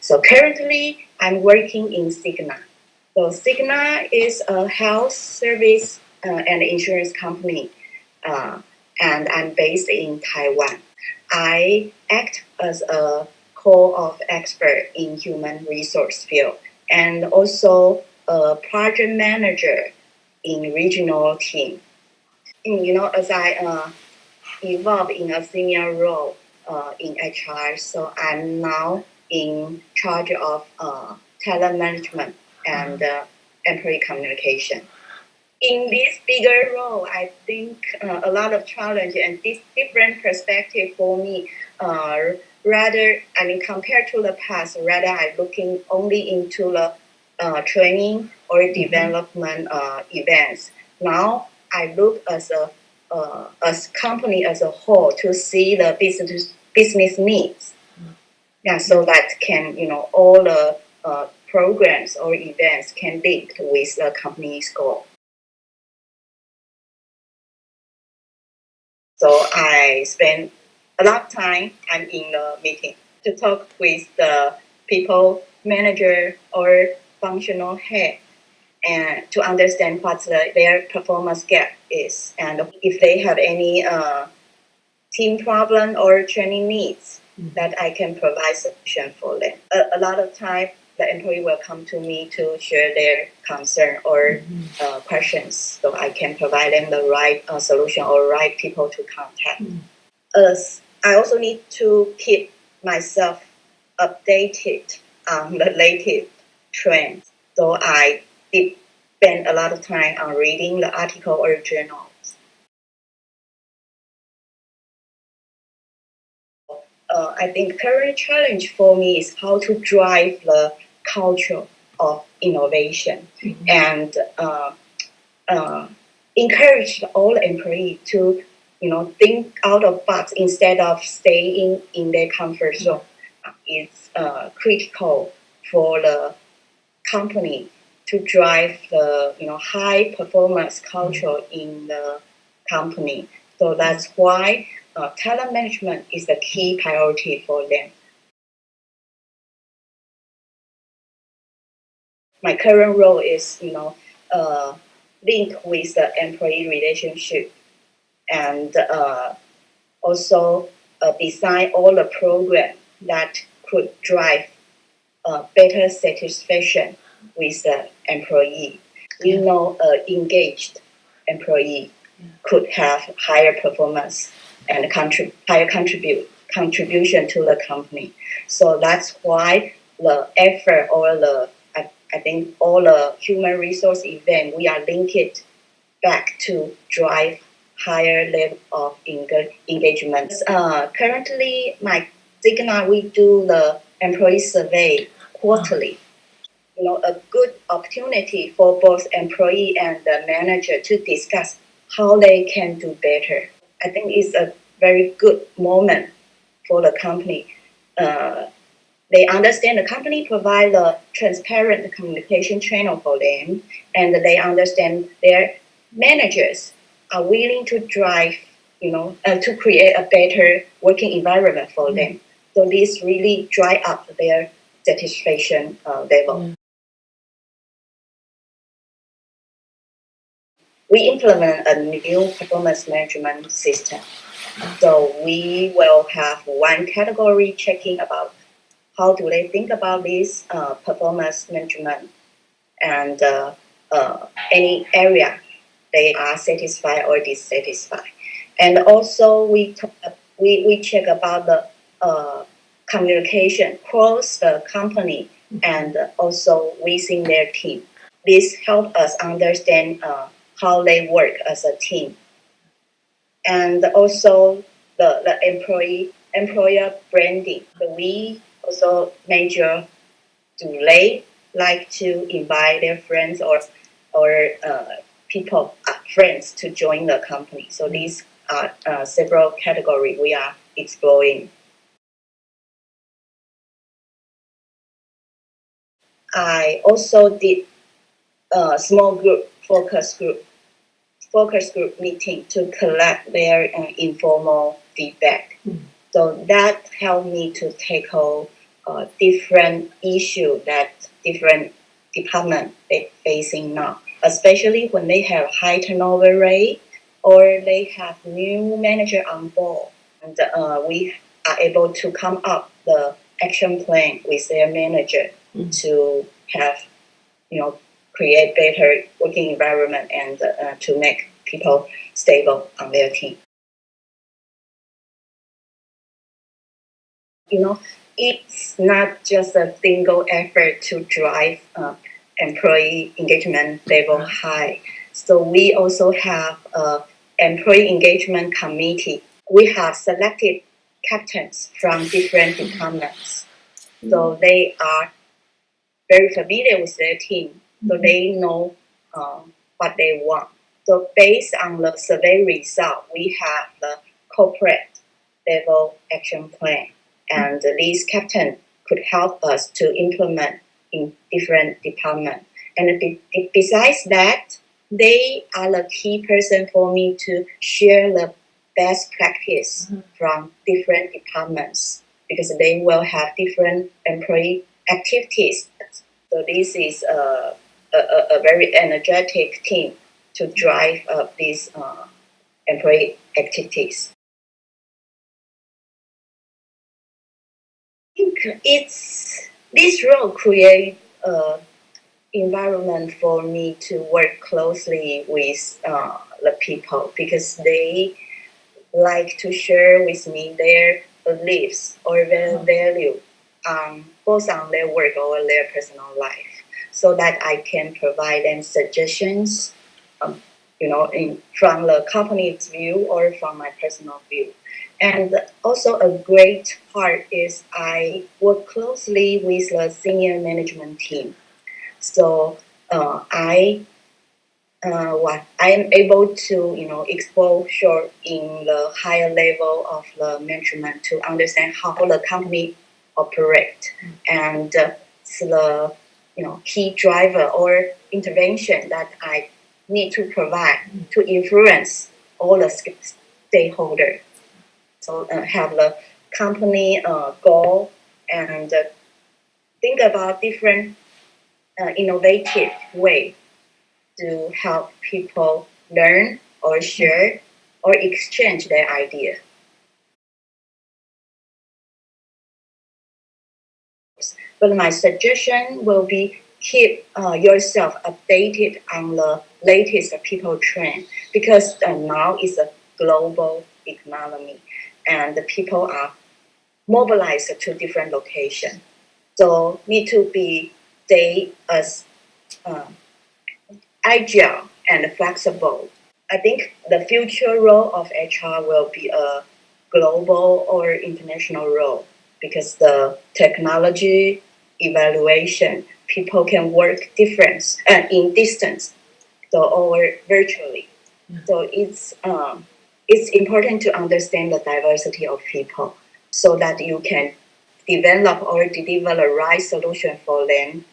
So currently, I'm working in Cigna. So Cigna is a health service and insurance company, uh, and I'm based in Taiwan. I act as a core of expert in human resource field and also a project manager in regional team. As I evolve in a senior role in HR, so I'm now in charge of talent management and employee communication. In this bigger role, I think a lot of challenge and this different perspective for me. Compared to the past, rather I'm looking only into the training or development events. Now I look as company as a whole to see the business needs. Yeah, so that can all the programs or events can link with the company's goal. So I spend a lot of time I'm in the meeting to talk with the people manager or functional head and to understand what their performance gap is and if they have any team problem or training needs that I can provide solution for them. A lot of time the employee will come to me to share their concern or questions, so I can provide them the right solution or right people to contact. I also need to keep myself updated on the latest trends, so I did spend a lot of time on reading the article or journals. I think current challenge for me is how to drive the culture of innovation and encourage all employees to think out of box instead of staying in their comfort zone. It's critical for the company to drive the high performance culture in the company. So that's why talent management is the key priority for them. My current role is linked with the employee relationship and also design all the program that could drive better satisfaction with the employee. We know engaged employee could have higher performance and higher contribution to the company. So that's why the effort or I think all the human resource event we are linked back to drive higher level of engagement. Currently, my Cigna, we do the employee survey quarterly. A good opportunity for both employee and the manager to discuss how they can do better. I think it's a very good moment for the company. They understand the company provide a transparent communication channel for them, and they understand their managers are willing to drive, to create a better working environment for them. So this really drive up their satisfaction level. We implement a new performance management system. So we will have one category checking about how do they think about this performance management and any area they are satisfied or dissatisfied. And also we check about the communication across the company and also within their team. This helps us understand how they work as a team. And also the employer branding. So we also measure, do they like to invite their friends or people, friends to join the company. So these are several categories we are exploring. I also did a small group focus group meeting to collect their informal feedback. So that helped me to tackle different issue that different department they facing now, especially when they have high turnover rate or they have new manager on board. And we are able to come up the action plan with their manager to have, create better working environment and to make people stable on their team. It's not just a single effort to drive employee engagement level high. So we also have an employee engagement committee. We have selected captains from different departments. So they are very familiar with their team. So they know what they want. So based on the survey result, we have the corporate level action plan. And these captains could help us to implement in different departments. And besides that, they are the key person for me to share the best practice from different departments because they will have different employee activities. So this is a very energetic team to drive these employee activities. I think this role create an environment for me to work closely with the people because they like to share with me their beliefs or their value, both on their work or their personal life, so that I can provide them suggestions, from the company's view or from my personal view. And also a great part is I work closely with the senior management team. So I am able to exposure in the higher level of the management to understand how the company operate and the key driver or intervention that I need to provide to influence all the stakeholders. So have the company goal and think about different innovative way to help people learn or share or exchange their idea. But my suggestion will be keep yourself updated on the latest people trend because now is a global economy and the people are mobilized to different locations. So need to stay as agile and flexible. I think the future role of HR will be a global or international role because the technology evaluation, people can work different in distance, or virtually. So it's important to understand the diversity of people so that you can develop or deliver the right solution for them